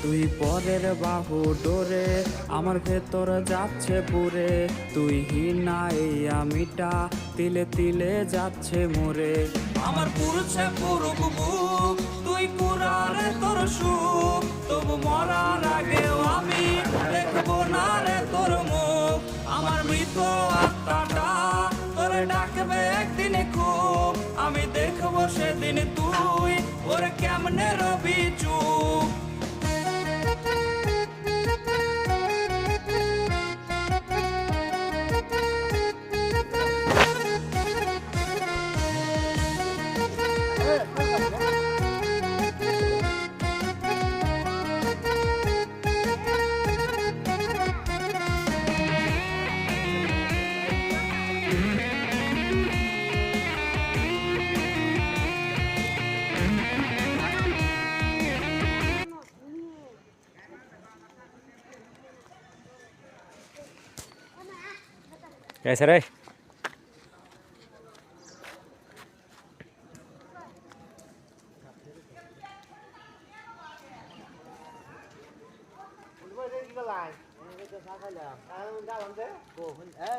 তুই পরের বাহু ডোরে আমার ভেতর যাচ্ছে পুরে, তুই হিনা এই আমিটা তিলে তিলে যাচ্ছে মোরে। আমার পুরুষে পুরুক বুক, তুই কুরারে তোর সুখ, তবু মরার আগেও আমি দেখবো না রে তোর মুখ। আমার মৃত আত্মাটা তোরে ডাকবে একদিন খুব, আমি দেখবো সেদিন তুই ওরে কেমনে রবি চুপ। कैसे रे cái lại cái sao phải làm ra làm thế cô ê